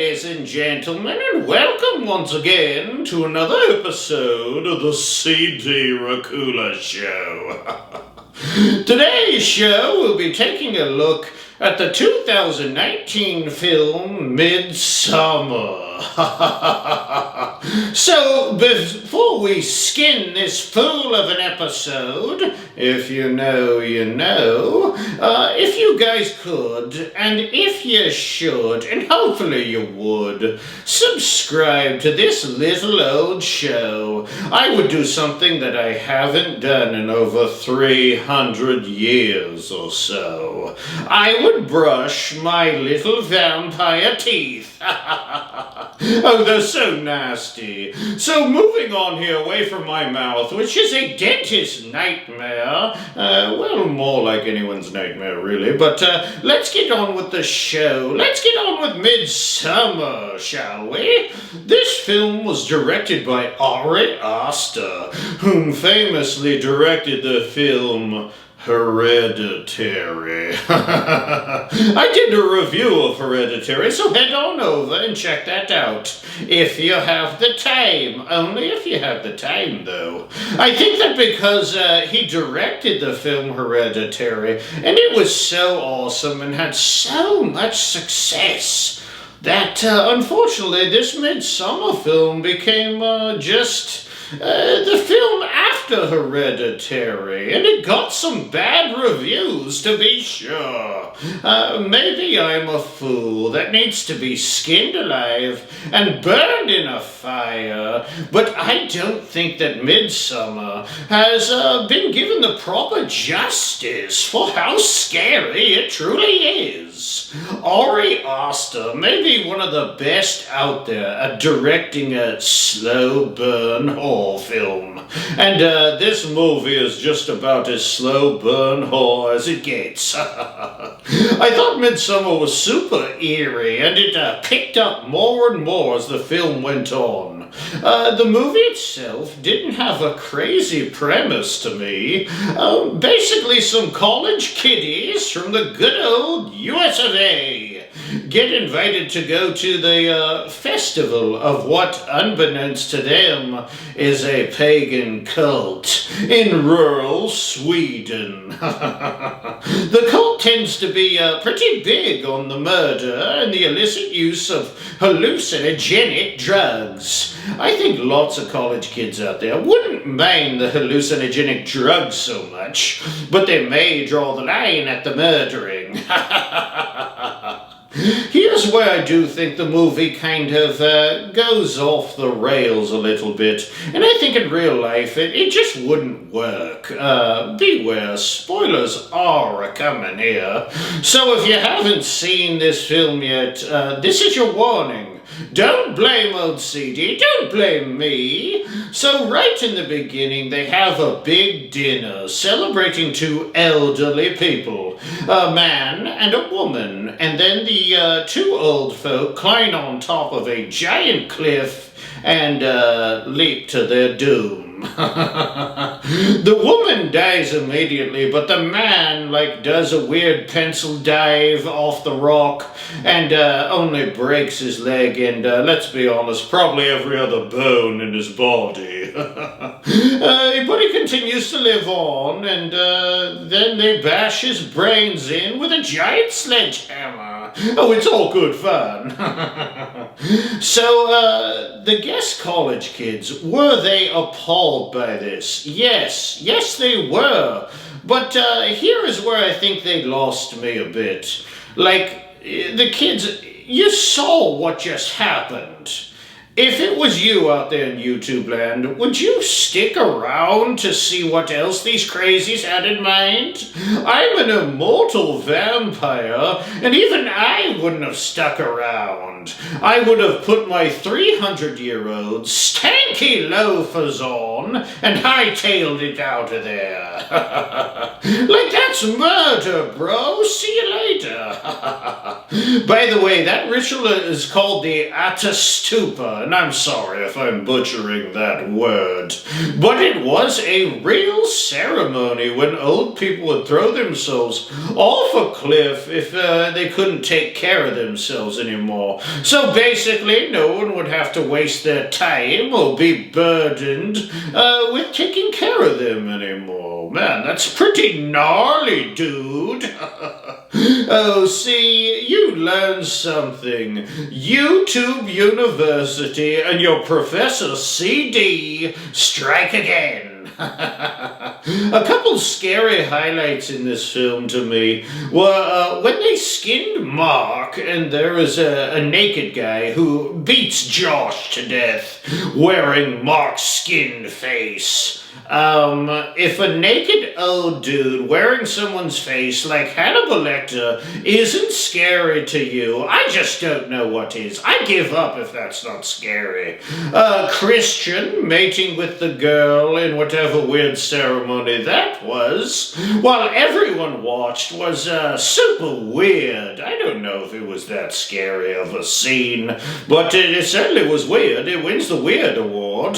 ladies and gentlemen, and welcome once again to another episode of the CD Racoola Show. Today's show will be taking a look at the 2019 film Midsommar. So, before we skin this fool of an episode, if you know, you know, if you guys could, and if you should, and hopefully you would, subscribe to this little old show, I would do something that I haven't done in over 300 years or so. I would brush my little vampire teeth. Oh, they're so nasty. So moving on here away from my mouth, which is a dentist's nightmare. Well, more like anyone's nightmare, really. But let's get on with the show. Let's get on with Midsommar, shall we? This film was directed by Ari Aster, whom famously directed the film Hereditary. I did a review of Hereditary, so head on over and check that out. If you have the time. Only if you have the time, though. I think that because he directed the film Hereditary, and it was so awesome and had so much success, that unfortunately this Midsommar film became just the film after Hereditary, and it got some bad reviews, to be sure. Maybe I'm a fool that needs to be skinned alive and burned in a fire, but I don't think that Midsommar has been given the proper justice for how scary it truly is. Ari Aster may be one of the best out there at directing a slow burn horror film, and this movie is just about as slow burn horror as it gets. I thought Midsommar was super eerie, and it picked up more and more as the film went on. The movie itself didn't have a crazy premise to me. Basically some college kiddies from the good old US of A get invited to go to the festival of what, unbeknownst to them, is a pagan cult in rural Sweden. The cult tends to be pretty big on the murder and the illicit use of hallucinogenic drugs. I think lots of college kids out there wouldn't mind the hallucinogenic drugs so much, but they may draw the line at the murdering. Here's where I do think the movie kind of goes off the rails a little bit, and I think in real life it just wouldn't work. Beware, spoilers are a-coming here. So if you haven't seen this film yet, this is your warning. Don't blame old CD, don't blame me. So right in the beginning, they have a big dinner celebrating two elderly people, a man and a woman, and then the two old folk climb on top of a giant cliff and leap to their doom. The woman dies immediately, but the man does a weird pencil dive off the rock and only breaks his leg and, let's be honest, probably every other bone in his body. But he continues to live on, and then they bash his brains in with a giant sledgehammer. Oh, it's all good fun. So, the guest college kids, were they appalled by this? Yes, they were. But here is where I think they lost me a bit. The kids, you saw what just happened. If it was you out there in YouTube land, would you stick around to see what else these crazies had in mind? I'm an immortal vampire, and even I wouldn't have stuck around. I would have put my 300-year-old stank swanky loafers on and hightailed it out of there. Like, that's murder, bro. See you later. By the way, that ritual is called the Atastupa, and I'm sorry if I'm butchering that word, but it was a real ceremony when old people would throw themselves off a cliff if they couldn't take care of themselves anymore. So basically, no one would have to waste their time or be burdened with taking care of them anymore. Man, that's pretty gnarly, dude. Oh, see, you learned something. YouTube University and your Professor CD strike again. A couple scary highlights in this film to me were when they skinned Mark and there is a naked guy who beats Josh to death wearing Mark's skinned face. If a naked old dude wearing someone's face like Hannibal Lecter isn't scary to you, I just don't know what is. I give up if that's not scary. Christian mating with the girl in whatever weird ceremony that was, while everyone watched, was super weird. I don't know if it was that scary of a scene, but it certainly was weird. It wins the Weird Award.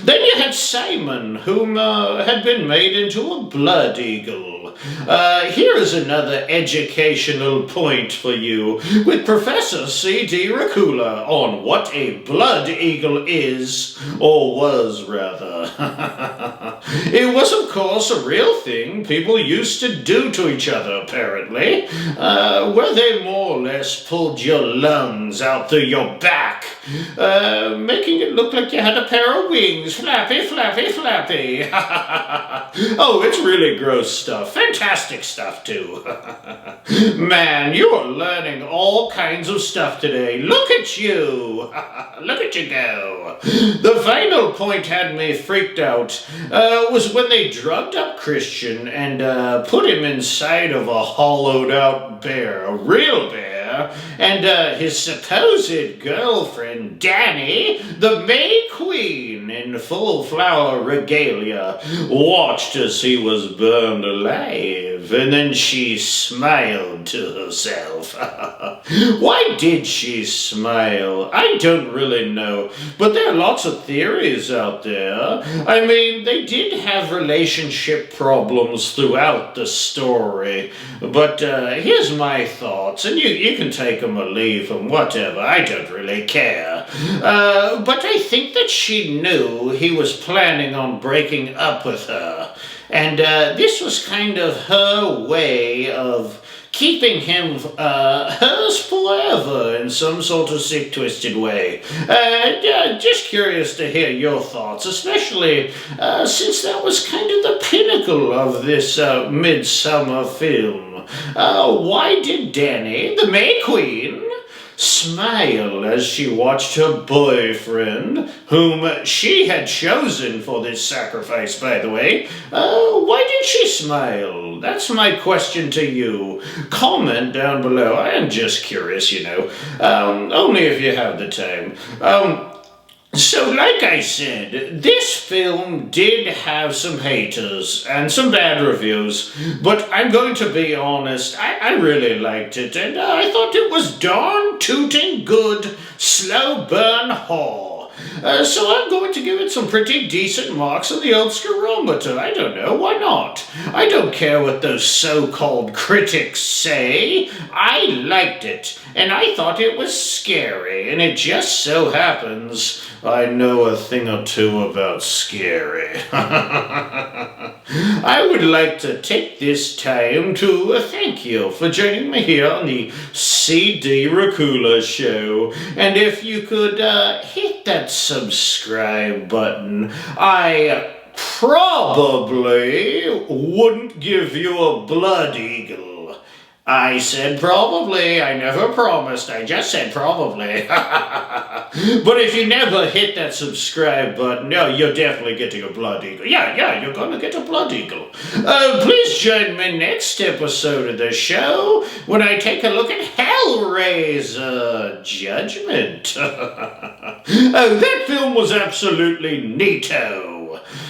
Then you had Simon, whom had been made into a blood eagle. Here is another educational point for you with Professor CD Racoola on what a blood eagle is, or was rather. It was, of course, a real thing people used to do to each other, apparently, where they more or less pulled your lungs out through your back, making it look like you had a pair of wings. Flappy, flappy, flappy. Oh, it's really gross stuff. Fantastic stuff, too. Man, you are learning all kinds of stuff today. Look at you. Look at you go. The final point had me freaked out was when they drugged up Christian and put him inside of a hollowed out bear, a real bear, and his supposed girlfriend, Danny, the May Queen, in full flower regalia, watched as he was burned alive, and then she smiled to herself. Why did she smile? I don't really know, but there are lots of theories out there. I mean, they did have relationship problems throughout the story, but here's my thoughts, and you can take them or leave them, whatever, I don't really care. But I think that she knew he was planning on breaking up with her, and this was kind of her way of keeping him hers forever in some sort of sick, twisted way. Just curious to hear your thoughts, especially since that was kind of the pinnacle of this Midsommar film. Why did Danny, the May Queen, smile as she watched her boyfriend, whom she had chosen for this sacrifice, by the way? Why did she smile? That's my question to you. Comment down below. I am just curious, you know. Only if you have the time. So, like I said, this film did have some haters and some bad reviews, but I'm going to be honest, I really liked it, and I thought it was darn tooting good, slow burn horror. So I'm going to give it some pretty decent marks on the old Scarometer. I don't know, why not? I don't care what those so-called critics say. I liked it, and I thought it was scary, and it just so happens I know a thing or two about scary. I would like to take this time to thank you for joining me here on the CD Racoola Show. And if you could hit that subscribe button, I probably wouldn't give you a blood eagle. I said probably. I never promised. I just said probably. But if you never hit that subscribe button, no, you're definitely getting a blood eagle. Yeah, you're gonna get a blood eagle. Please join me next episode of the show when I take a look at Hellraiser Judgment. Oh, that film was absolutely neato.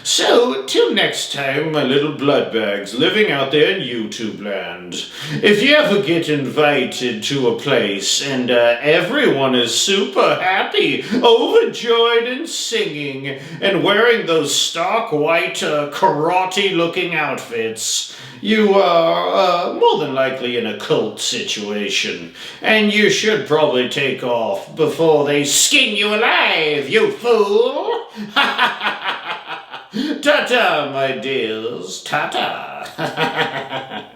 So, till next time, my little bloodbags living out there in YouTube land. If you ever get invited to a place and everyone is super happy, overjoyed and singing, and wearing those stark white karate-looking outfits, you are more than likely in a cult situation, and you should probably take off before they skin you alive, you fool! Ta-ta, my dears, ta-ta!